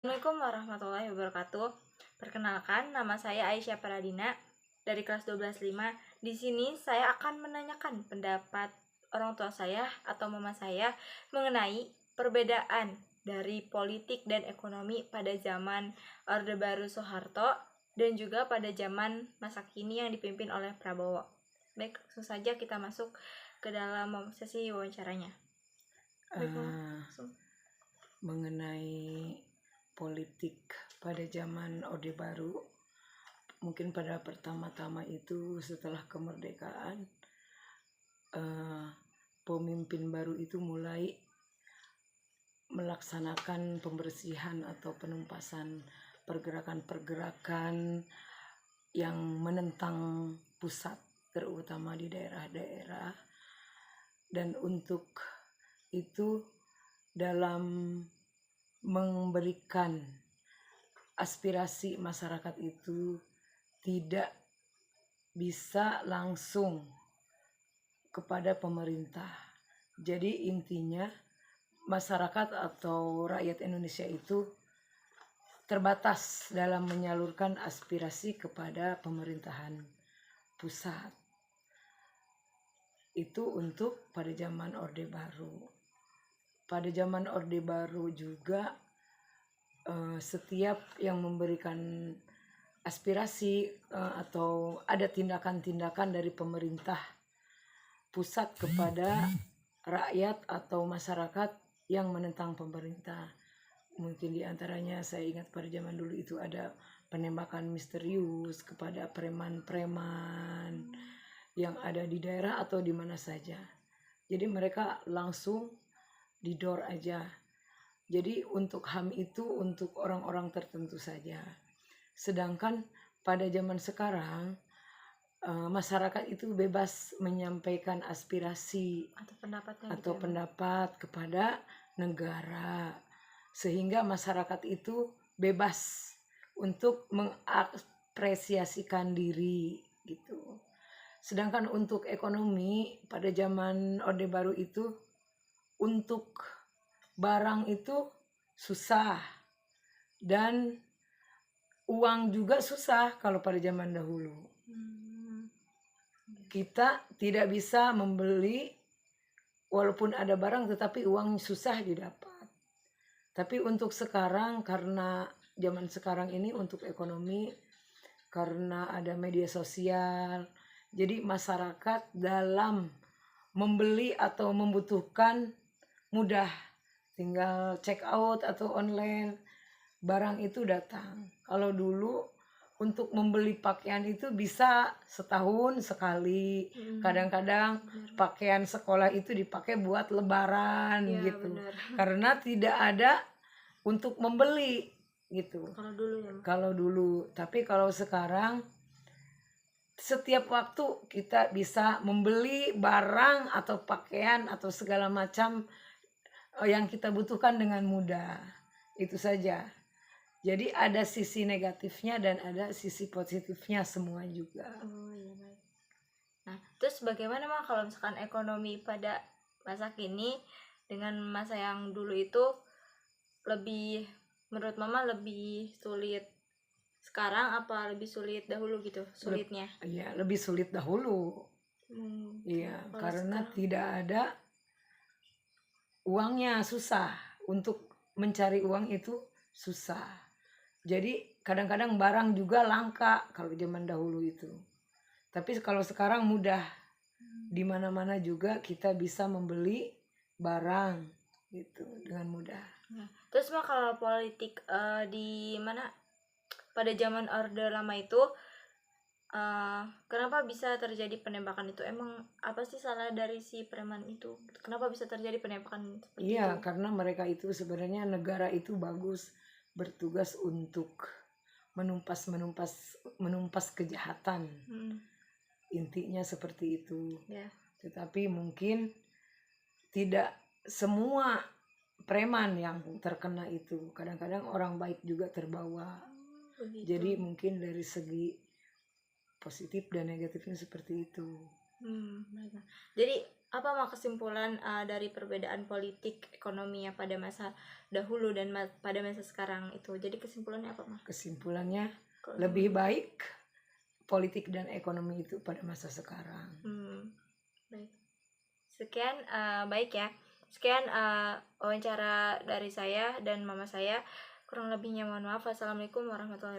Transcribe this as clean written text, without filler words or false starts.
Assalamualaikum warahmatullahi wabarakatuh. Perkenalkan, nama saya Aisyah Pradina dari kelas 12-5. Di sini saya akan menanyakan pendapat orang tua saya atau mama saya mengenai perbedaan dari politik dan ekonomi pada zaman Orde Baru Soeharto dan juga pada zaman masa kini yang dipimpin oleh Prabowo. Baik, langsung saja kita masuk ke dalam sesi wawancaranya. Baik, Mama. Mengenai politik pada zaman Orde Baru, mungkin pada pertama-tama itu setelah kemerdekaan, pemimpin baru itu mulai melaksanakan pembersihan atau penumpasan pergerakan-pergerakan yang menentang pusat, terutama di daerah-daerah. Dan untuk itu, dalam memberikan aspirasi masyarakat itu tidak bisa langsung kepada pemerintah. Jadi intinya masyarakat atau rakyat Indonesia itu terbatas dalam menyalurkan aspirasi kepada pemerintahan pusat. Itu untuk pada zaman Orde Baru. Pada zaman Orde Baru juga setiap yang memberikan aspirasi atau ada tindakan-tindakan dari pemerintah pusat kepada rakyat atau masyarakat yang menentang pemerintah. Mungkin diantaranya saya ingat pada zaman dulu itu ada penembakan misterius kepada preman-preman yang ada di daerah atau di mana saja. Jadi mereka langsung didor aja. Jadi untuk HAM itu untuk orang-orang tertentu saja. Sedangkan pada zaman sekarang masyarakat itu bebas menyampaikan aspirasi atau pendapat kepada negara, sehingga masyarakat itu bebas untuk mengapresiasikan diri gitu. Sedangkan untuk ekonomi pada zaman Orde Baru itu untuk barang itu susah dan uang juga susah. Kalau pada zaman dahulu kita tidak bisa membeli, walaupun ada barang tetapi uang susah didapat. Tapi untuk sekarang, karena zaman sekarang ini untuk ekonomi, karena ada media sosial, jadi masyarakat dalam membeli atau membutuhkan mudah, tinggal check out atau online, barang itu datang. Kalau dulu untuk membeli pakaian itu bisa setahun sekali. Kadang-kadang pakaian sekolah itu dipakai buat lebaran Ya, gitu. benar. Karena tidak ada untuk membeli gitu. Kalau dulu ya, Ma. Kalau dulu, tapi kalau sekarang setiap waktu kita bisa membeli barang atau pakaian atau segala macam yang kita butuhkan dengan mudah. Itu saja. Jadi ada sisi negatifnya dan ada sisi positifnya semua juga. Oh iya, baik. Nah, terus bagaimana Mak kalau misalkan ekonomi pada masa kini dengan masa yang dulu itu lebih, menurut Mama lebih sulit sekarang apa lebih sulit dahulu gitu, sulitnya? Iya, lebih sulit dahulu. Iya, Kalau karena sekarang? tidak ada uangnya, susah. Untuk mencari uang itu susah. Jadi kadang-kadang barang juga langka kalau zaman dahulu itu. Tapi kalau sekarang mudah. Di mana-mana juga kita bisa membeli barang gitu dengan mudah. Nah, terus Mak kalau politik di mana pada zaman Orde Lama itu kenapa bisa terjadi penembakan itu? Emang apa sih salah dari si preman itu? Kenapa bisa terjadi penembakan seperti itu? Iya, karena mereka itu sebenarnya negara itu bagus bertugas untuk menumpas kejahatan. Intinya seperti itu. Ya. Tetapi mungkin tidak semua preman yang terkena itu. Kadang-kadang orang baik juga terbawa. Begitu. Jadi mungkin dari segi positif dan negatifnya seperti itu. Jadi Apa mah kesimpulan dari perbedaan politik ekonominya pada masa dahulu dan pada masa sekarang itu? Jadi kesimpulannya apa mah? Kesimpulannya Kalau lebih baik politik dan ekonomi itu pada masa sekarang. baik. Sekian baik ya. Sekian wawancara dari saya dan mama saya. Kurang lebihnya mohon maaf. Assalamualaikum warahmatullahi wabarakatuh.